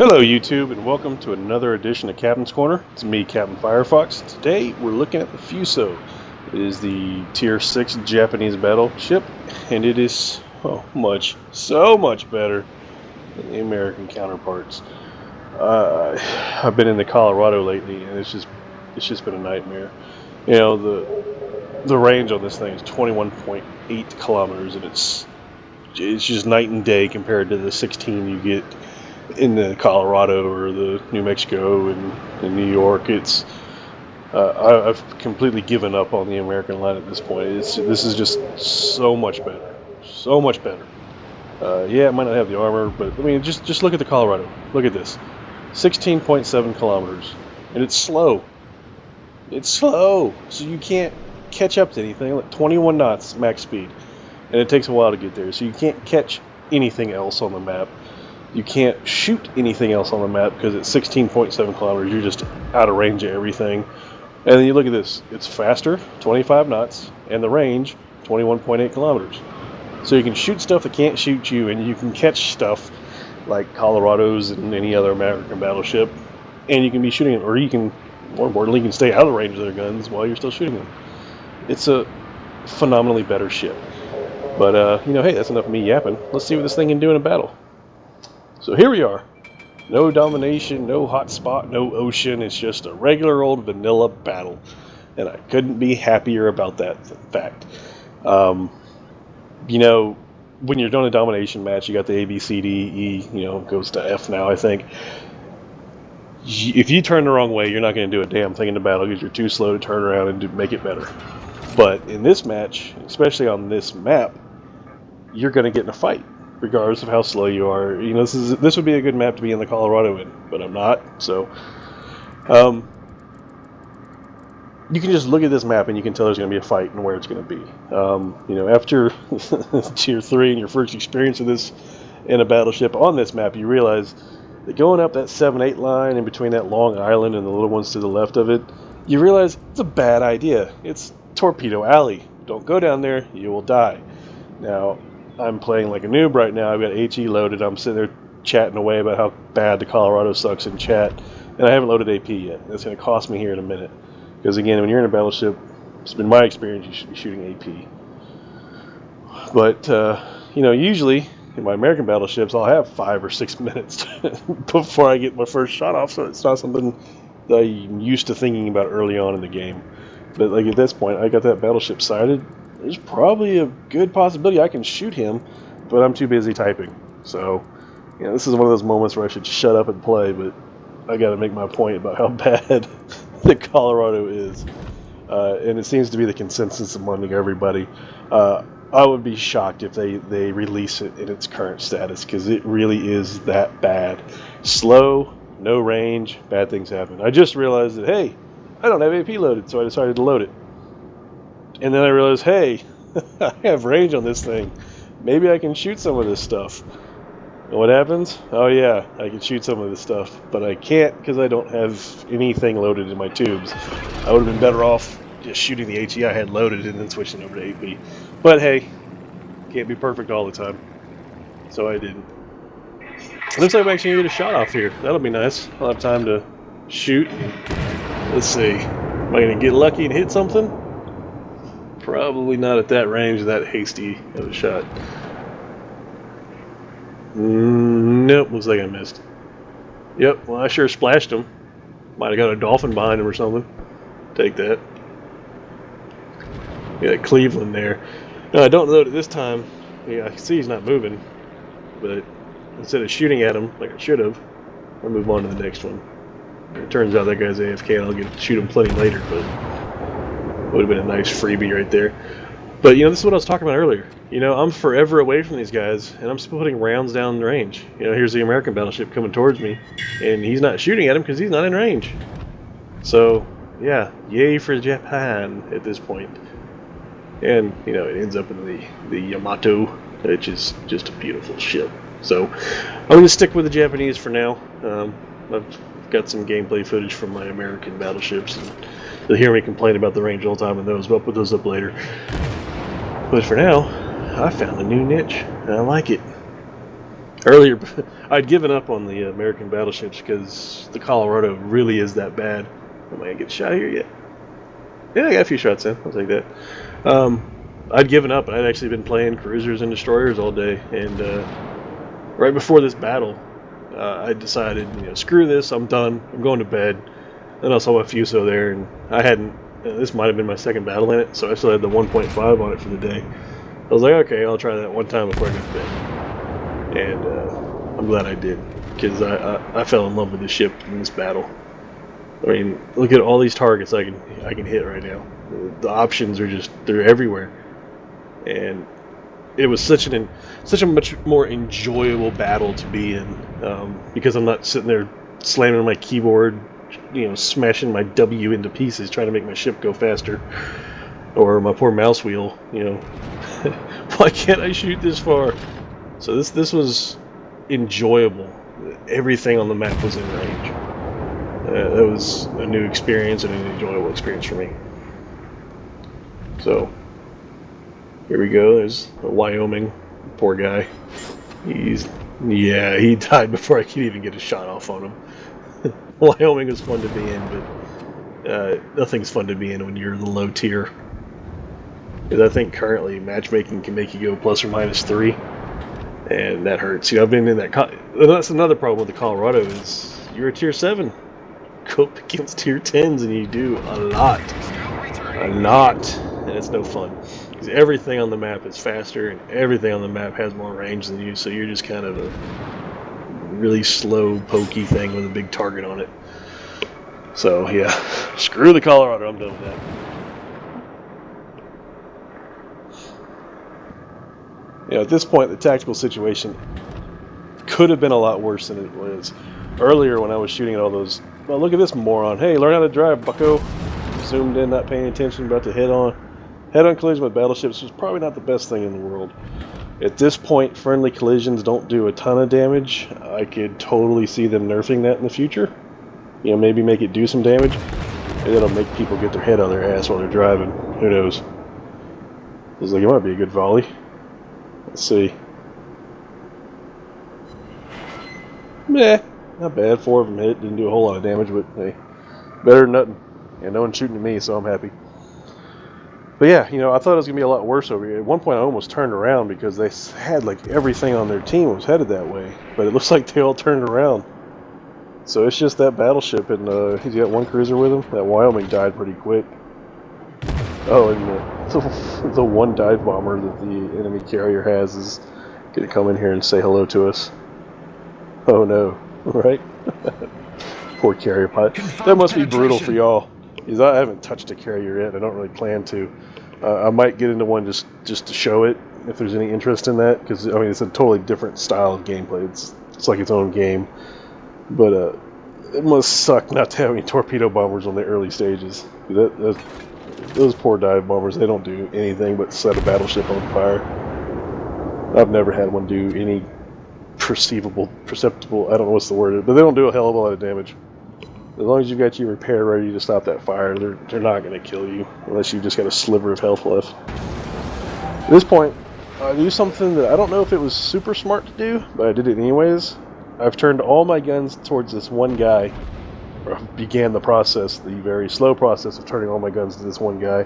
Hello YouTube and welcome to another edition of Captain's Corner. It's me, Captain Firefox. Today we're looking at the Fuso. It is the Tier 6 Japanese battleship and it is so much better than the American counterparts. I've been into Colorado lately and it's just been a nightmare. You know, the range on this thing is 21.8 kilometers and it's just night and day compared to the 16 you get in the Colorado or the New Mexico and in New York. I've completely given up on the American line at this point. This is just so much better, so much better. Yeah, it might not have the armor, but I mean, just look at the Colorado. Look at this, 16.7 kilometers, and it's slow. It's slow, so you can't catch up to anything. Like 21 knots max speed, and it takes a while to get there, so you can't catch anything else on the map. You can't shoot anything else on the map because at 16.7 kilometers, you're just out of range of everything. And then you look at this, it's faster, 25 knots, and the range, 21.8 kilometers. So you can shoot stuff that can't shoot you, and you can catch stuff like Colorados and any other American battleship, and you can be shooting them, or you can, more importantly, you can stay out of the range of their guns while you're still shooting them. It's a phenomenally better ship. But, you know, hey, that's enough of me yapping. Let's see what this thing can do in a battle. So here we are. No domination, no hot spot, no ocean. It's just a regular old vanilla battle. And I couldn't be happier about that fact. You know, when you're doing a domination match, you got the A, B, C, D, E, you know, goes to F now, I think. If you turn the wrong way, you're not going to do a damn thing in the battle because you're too slow to turn around and make it better. But in this match, especially on this map, you're going to get in a fight, regardless of how slow you are. You know, this would be a good map to be in the Colorado in, but I'm not. So, you can just look at this map and you can tell there's going to be a fight and where it's going to be. You know, after Tier 3 and your first experience of this in a battleship on this map, you realize that going up that 7-8 line in between that long island and the little ones to the left of it, you realize it's a bad idea. It's Torpedo Alley. Don't go down there, you will die. Now, I'm playing like a noob right now. I've got HE loaded. I'm sitting there chatting away about how bad the Colorado sucks in chat, and I haven't loaded AP yet. That's going to cost me here in a minute. Because again, when you're in a battleship, it's been my experience, you should be shooting AP. But, you know, usually in my American battleships, I'll have 5 or 6 minutes before I get my first shot off, so it's not something that I'm used to thinking about early on in the game. But like at this point, I got that battleship sighted. There's probably a good possibility I can shoot him, but I'm too busy typing. So, you know, this is one of those moments where I should shut up and play, but I got to make my point about how bad the Colorado is. And it seems to be the consensus among everybody. I would be shocked if they release it in its current status, because it really is that bad. Slow, no range, bad things happen. I just realized that, hey, I don't have AP loaded, so I decided to load it. And then I realized, hey, I have range on this thing. Maybe I can shoot some of this stuff. And what happens? Oh yeah, I can shoot some of this stuff, but I can't because I don't have anything loaded in my tubes. I would have been better off just shooting the HE I had loaded and then switching over to AP. But hey, can't be perfect all the time. So I didn't. Looks like I'm actually going to get a shot off here. That'll be nice. I'll have time to shoot. Let's see. Am I going to get lucky and hit something? Probably not at that range, that hasty of a shot. Nope, looks like I missed. Yep, well I sure splashed him. Might have got a dolphin behind him or something. Take that. Yeah, Cleveland there. No, I don't load it this time. Yeah, I can see he's not moving. But instead of shooting at him like I should have, I'll move on to the next one. It turns out that guy's AFK and I'll get to shoot him plenty later, but would have been a nice freebie right there. But, you know, this is what I was talking about earlier. You know, I'm forever away from these guys, and I'm still putting rounds down the range. You know, here's the American battleship coming towards me, and he's not shooting at him because he's not in range. So, yeah, yay for Japan at this point. And, you know, it ends up in the Yamato, which is just a beautiful ship. So, I'm going to stick with the Japanese for now. I've got some gameplay footage from my American battleships, and you'll hear me complain about the range all the time in those, but I'll put those up later. But for now, I found a new niche, and I like it. Earlier, I'd given up on the American battleships because the Colorado really is that bad. Am I gonna get a shot here yet? Yeah, I got a few shots in. I'll take that. I'd given up, and I'd actually been playing cruisers and destroyers all day. And right before this battle, I decided, screw this. I'm done. I'm going to bed. Then I saw my Fuso there, and I hadn't. This might have been my second battle in it, so I still had the 1.5 on it for the day. I was like, okay, I'll try that one time before I go to bed. And I'm glad I did, because I fell in love with the ship in this battle. I mean, look at all these targets I can hit right now. The options are they're everywhere, and it was such a much more enjoyable battle to be in, because I'm not sitting there slamming on my keyboard, smashing my W into pieces trying to make my ship go faster, or my poor mouse wheel. Why can't I shoot this far? So this was enjoyable. Everything on the map was in range. That was a new experience and an enjoyable experience for me. So here we go. There's Wyoming. Poor guy. He died before I could even get a shot off on him. Wyoming was fun to be in, but nothing's fun to be in when you're the low tier. Because I think currently matchmaking can make you go plus or minus 3. And that hurts. I've been in that. That's another problem with the Colorado is you're a tier 7. Go up against tier 10s and you do a lot, and it's no fun. Because everything on the map is faster, and everything on the map has more range than you. So you're just kind of a really slow, pokey thing with a big target on it. So yeah, screw the Colorado. I'm done with that. At this point, the tactical situation could have been a lot worse than it was. Earlier, when I was shooting at all those, well, look at this moron. Hey, learn how to drive, bucko. Zoomed in, not paying attention, about to head-on collision with battleships was probably not the best thing in the world. At this point, friendly collisions don't do a ton of damage. I could totally see them nerfing that in the future. Maybe make it do some damage. Maybe that'll make people get their head on their ass while they're driving. Who knows? I was like, it might be a good volley. Let's see. Meh, not bad. 4 of them hit. Didn't do a whole lot of damage, but hey, better than nothing. And no one's shooting at me, so I'm happy. But yeah, I thought it was going to be a lot worse over here. At one point, I almost turned around because they had like everything on their team was headed that way. But it looks like they all turned around. So it's just that battleship, and he's got one cruiser with him. That Wyoming died pretty quick. Oh, and the one dive bomber that the enemy carrier has is going to come in here and say hello to us. Oh no, right? Poor carrier pilot. That must be brutal for y'all, because I haven't touched a carrier yet. I don't really plan to. I might get into one just to show it, if there's any interest in that, because I mean it's a totally different style of gameplay. It's like its own game, but it must suck not to have any torpedo bombers on the early stages. Those poor dive bombers, they don't do anything but set a battleship on fire. I've never had one do any perceptible, I don't know what's the word, but they don't do a hell of a lot of damage. As long as you've got your repair ready to stop that fire, they're not going to kill you, unless you've just got a sliver of health left. At this point, I do something that I don't know if it was super smart to do, but I did it anyways. I've turned all my guns towards this one guy, or began the process, the very slow process of turning all my guns to this one guy.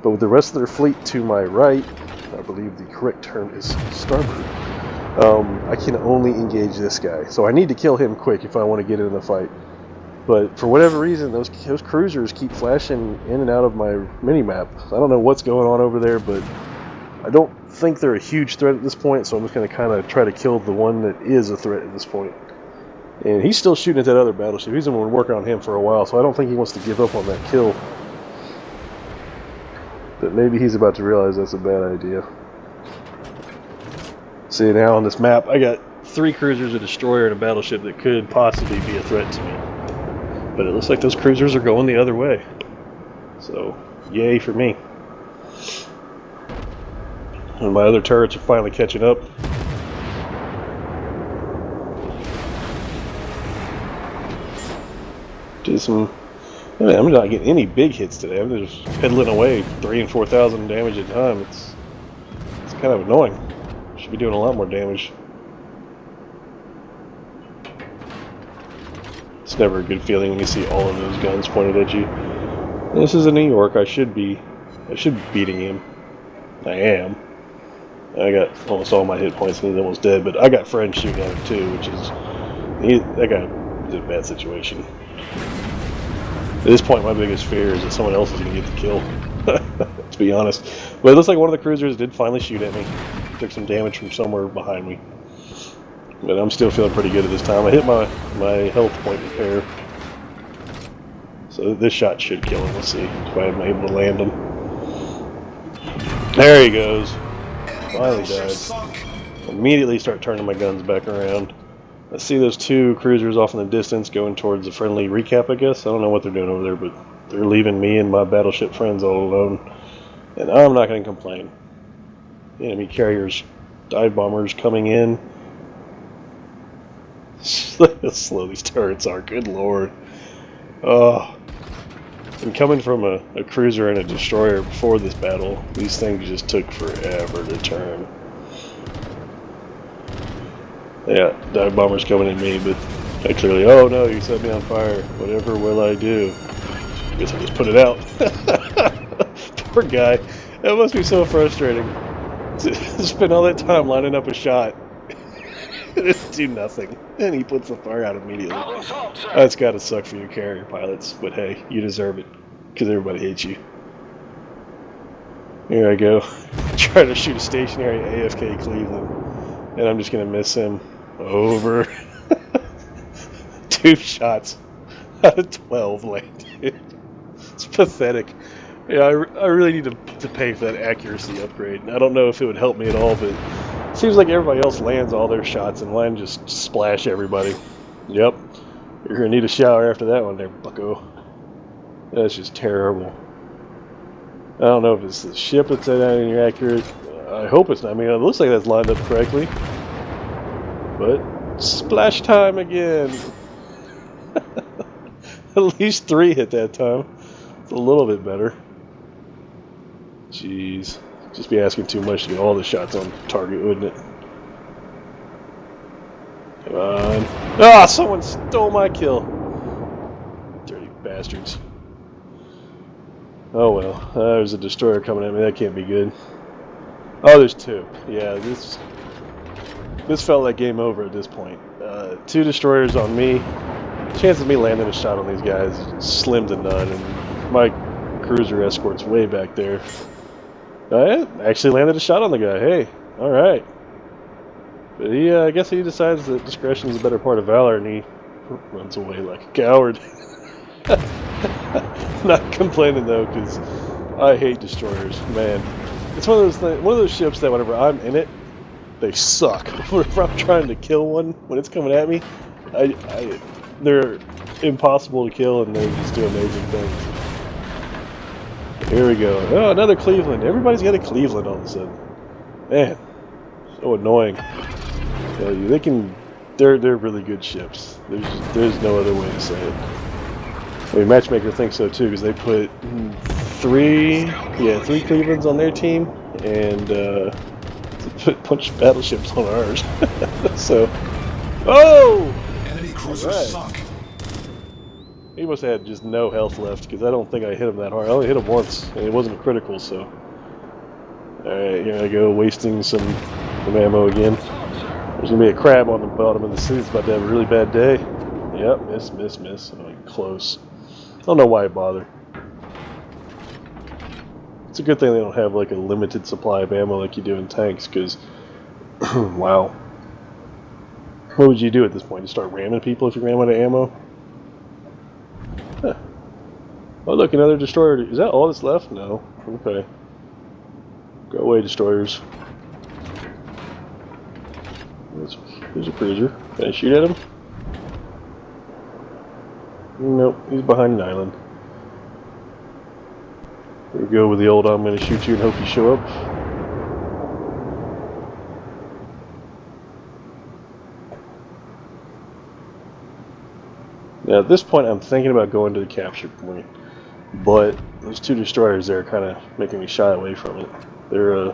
But with the rest of their fleet to my right, I believe the correct term is starboard, I can only engage this guy. So I need to kill him quick if I want to get in the fight. But for whatever reason, those cruisers keep flashing in and out of my mini-map. I don't know what's going on over there, but I don't think they're a huge threat at this point, so I'm just going to kind of try to kill the one that is a threat at this point. And he's still shooting at that other battleship. He's been working on him for a while, so I don't think he wants to give up on that kill. But maybe he's about to realize that's a bad idea. See, now on this map, I got 3 cruisers, a destroyer, and a battleship that could possibly be a threat to me. But it looks like those cruisers are going the other way. So, yay for me. And my other turrets are finally catching up. I'm not getting any big hits today. I'm just pedaling away 3,000 and 4,000 damage at a time. It's kind of annoying. Should be doing a lot more damage. It's never a good feeling when you see all of those guns pointed at you. This is in New York. I should be beating him. I am. I got almost all my hit points and he's almost dead, but I got friends shooting at him too, which is that guy is in a bad situation. At this point, my biggest fear is that someone else is going to get the kill. To be honest, but it looks like one of the cruisers did finally shoot at me. Took some damage from somewhere behind me. But I'm still feeling pretty good at this time. I hit my health point repair. So this shot should kill him. Let's see if I'm able to land him. There he goes. Finally died. Immediately start turning my guns back around. I see those two cruisers off in the distance going towards the friendly recap, I guess. I don't know what they're doing over there, but they're leaving me and my battleship friends all alone. And I'm not going to complain. Enemy carriers, dive bombers coming in. Look how slow these turrets are, good lord. Oh. And coming from a cruiser and a destroyer before this battle, these things just took forever to turn. Yeah, dive bombers coming at me, but I clearly, oh no, you set me on fire. Whatever will I do? Guess I'll just put it out. Poor guy. That must be so frustrating. To spend all that time lining up a shot. Just do nothing. And he puts the fire out immediately. That's gotta suck for you carrier pilots, but hey, you deserve it. Because everybody hates you. Here I go. Trying to shoot a stationary AFK Cleveland. And I'm just gonna miss him. Over. 2 shots out of 12 landed. It's pathetic. Yeah, I really need to pay for that accuracy upgrade. I don't know if it would help me at all, but it seems like everybody else lands all their shots and mine just splash everybody. Yep. You're gonna need a shower after that one there, bucko. That's just terrible. I don't know if it's the ship that's that inaccurate. I hope it's not. I mean, it looks like that's lined up correctly. But splash time again. At least 3 hit that time. It's a little bit better. Jeez. Just be asking too much to get all the shots on target, wouldn't it? Come on. Ah, someone stole my kill. Dirty bastards. Oh well. There's a destroyer coming at me. That can't be good. Oh, there's 2. Yeah, this felt like game over at this point. 2 destroyers on me. Chance of me landing a shot on these guys is slim to none, and my cruiser escort's way back there. I actually landed a shot on the guy. Hey, all right. But he, I guess he decides that discretion is a better part of valor, and he runs away like a coward. Not complaining though, because I hate destroyers, man. It's one of those things, one of those ships that whenever I'm in it, they suck. Whenever I'm trying to kill one, when it's coming at me, they're impossible to kill, and they just do amazing things. Here we go. Oh, another Cleveland. Everybody's got a Cleveland all of a sudden. Man, so annoying. They're really good ships. There's no other way to say it. I mean, Matchmaker thinks so too, because they put 3 Clevelands on their team, and put a bunch of battleships on ours. So, oh! Enemy cruisers sunk. He must have had just no health left, because I don't think I hit him that hard. I only hit him once, and it wasn't a critical, so. Alright, here I go, wasting some ammo again. There's going to be a crab on the bottom of the sea. It's about to have a really bad day. Yep, miss. Oh, close. I don't know why I bother. It's a good thing they don't have like a limited supply of ammo like you do in tanks, because, wow. What would you do at this point? You start ramming people if you ran out of ammo? Huh. Oh look, another destroyer. Is that all that's left? No. Okay. Go away, destroyers. There's a cruiser. Can I shoot at him? Nope, he's behind an island. Here we go with the old I'm gonna shoot you and hope you show up. Now at this point I'm thinking about going to the capture point, but those 2 destroyers there are kind of making me shy away from it. They're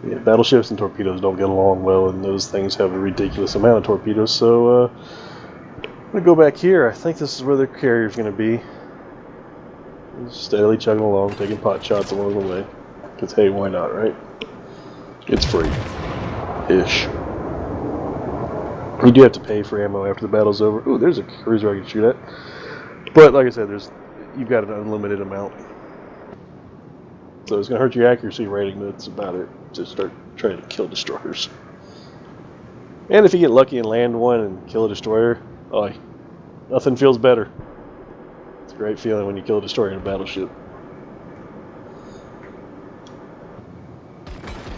yeah, battleships and torpedoes don't get along well, and those things have a ridiculous amount of torpedoes, so I'm going to go back here. I think this is where the carrier's going to be. Just steadily chugging along, taking pot shots along the way. Because, hey, why not, right? It's free. Ish. You do have to pay for ammo after the battle's over. Ooh, there's a cruiser I can shoot at. But, like I said, you've got an unlimited amount. So it's going to hurt your accuracy rating, but that's about it. Just start trying to kill destroyers. And if you get lucky and land one and kill a destroyer, oh, nothing feels better. It's a great feeling when you kill a destroyer in a battleship.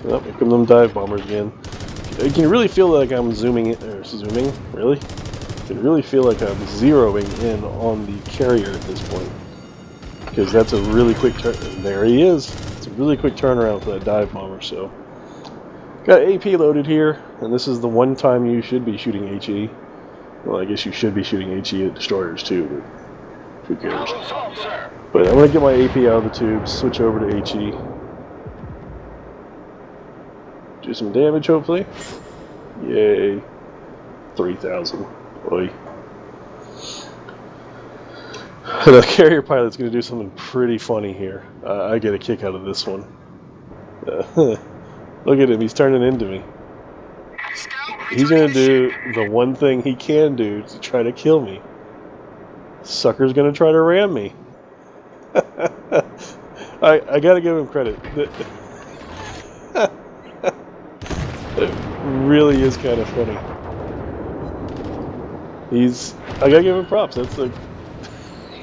Oh, here come them dive bombers again. You can really feel like I'm zooming in, or zooming, really? You can really feel like I'm zeroing in on the carrier at this point. Because that's a really quick turn. There he is. It's a really quick turnaround for that dive bomber, so. Got AP loaded here, and this is the one time you should be shooting HE. Well, I guess you should be shooting HE at destroyers too, but who cares? But I'm going to get my AP out of the tubes, switch over to HE. Do some damage, hopefully. Yay. 3,000. Oi. The carrier pilot's going to do something pretty funny here. I get a kick out of this one. Look at him, he's turning into me. He's going to do the one thing he can do to try to kill me. Sucker's going to try to ram me. I got to give him credit. It really is kind of funny. I got to give him props. That's like...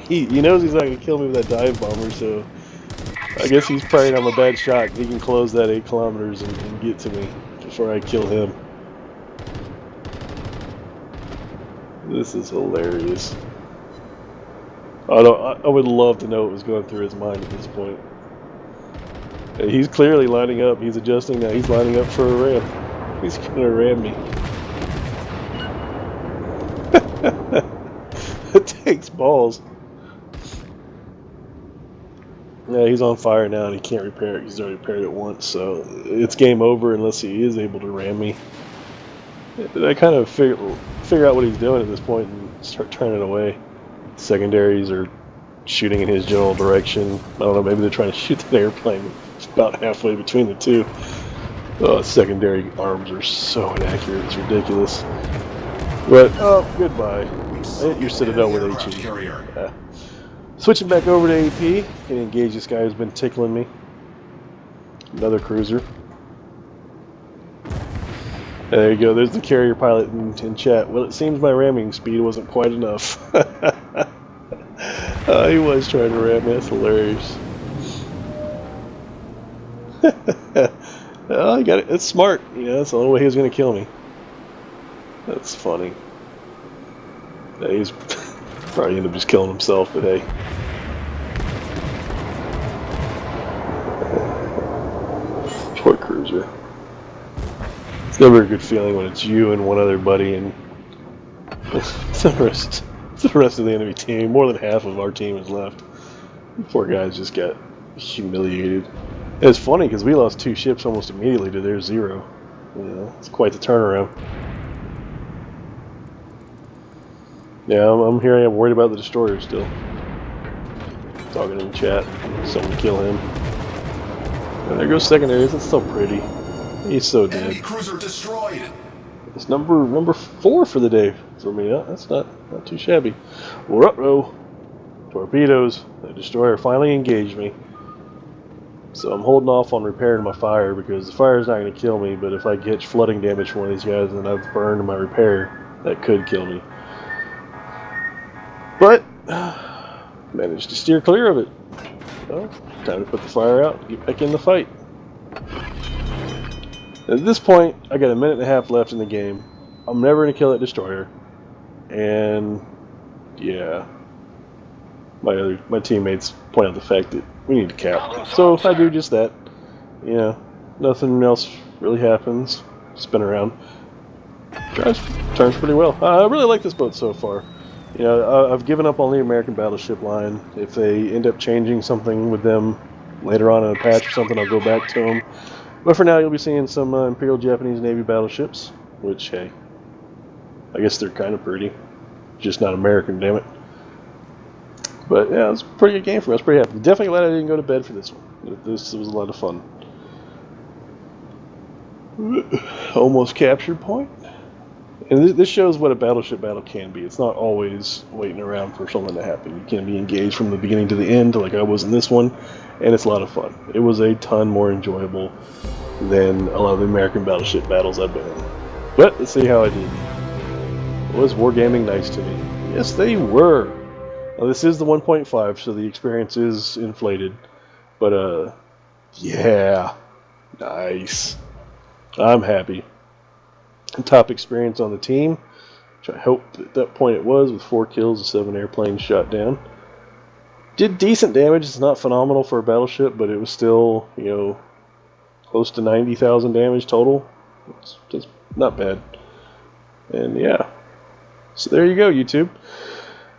He knows he's not going to kill me with that dive bomber, so I guess he's praying I'm a bad shot. He can close that 8 kilometers and get to me before I kill him. This is hilarious. I would love to know what was going through his mind at this point. He's clearly lining up. He's adjusting now. He's lining up for a ram. He's going to ram me. It takes balls. Yeah, he's on fire now and he can't repair it. He's already repaired it once, so it's game over unless he is able to ram me. I kind of figure out what he's doing at this point and start turning away. Secondaries are shooting in his general direction. I don't know, maybe they're trying to shoot the airplane. It's about halfway between the two. Secondary arms are so inaccurate, it's ridiculous. But, oh, goodbye. I hit your Citadel with HE. Yeah. Switching back over to AP, can engage this guy who's been tickling me. Another cruiser. There you go, there's the carrier pilot in chat. Well, it seems my ramming speed wasn't quite enough. He was trying to ram me, that's hilarious. Oh, I got it, it's smart. You know, that's the only way he was going to kill me. That's funny. Yeah, he's probably ended up just killing himself, but hey. Poor cruiser. It's never a good feeling when it's you and one other buddy and the rest of the enemy team. More than half of our team is left. The poor guys just got humiliated. And it's funny because we lost 2 ships almost immediately to their 0. You know, it's quite the turnaround. Yeah, I'm here. I am worried about the destroyer still. Talking in the chat. Someone to kill him. And there goes secondaries. It's so pretty. He's so dead. Enemy cruiser destroyed. It's number 4 for the day for me. That's not too shabby. Ruh-roh. Torpedoes. The destroyer finally engaged me. So I'm holding off on repairing my fire because the fire is not going to kill me. But if I get flooding damage from one of these guys and I've burned my repair, that could kill me. But managed to steer clear of it. Well, time to put the fire out and get back in the fight. At this point, I got a minute and a half left in the game. I'm never going to kill that destroyer. And yeah, my teammates point out the fact that we need to cap. So I do just that. You know, nothing else really happens. Spin around. Turns pretty well. I really like this boat so far. You know, I've given up on the American battleship line. If they end up changing something with them later on in a patch or something, I'll go back to them. But for now, you'll be seeing some Imperial Japanese Navy battleships, which, hey, I guess they're kind of pretty. Just not American, damn it. But yeah, it was a pretty good game for me. I was pretty happy. Definitely glad I didn't go to bed for this one. This was a lot of fun. Almost captured point. And this shows what a battleship battle can be. It's not always waiting around for something to happen. You can be engaged from the beginning to the end, like I was in this one, and it's a lot of fun. It was a ton more enjoyable than a lot of the American battleship battles I've been in. But let's see how I did. Was Wargaming nice to me? Yes, they were. Now, this is the 1.5, so the experience is inflated. But, yeah. Nice. I'm happy. Top experience on the team, which I hope at that point it was, with 4 kills and 7 airplanes shot down. Did decent damage. It's not phenomenal for a battleship, but it was still, you know, close to 90,000 damage total. It's not bad. And yeah. So there you go, YouTube.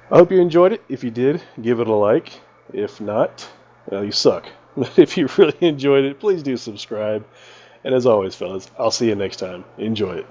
I hope you enjoyed it. If you did, give it a like. If not, well, you suck. But if you really enjoyed it, please do subscribe. And as always, fellas, I'll see you next time. Enjoy it.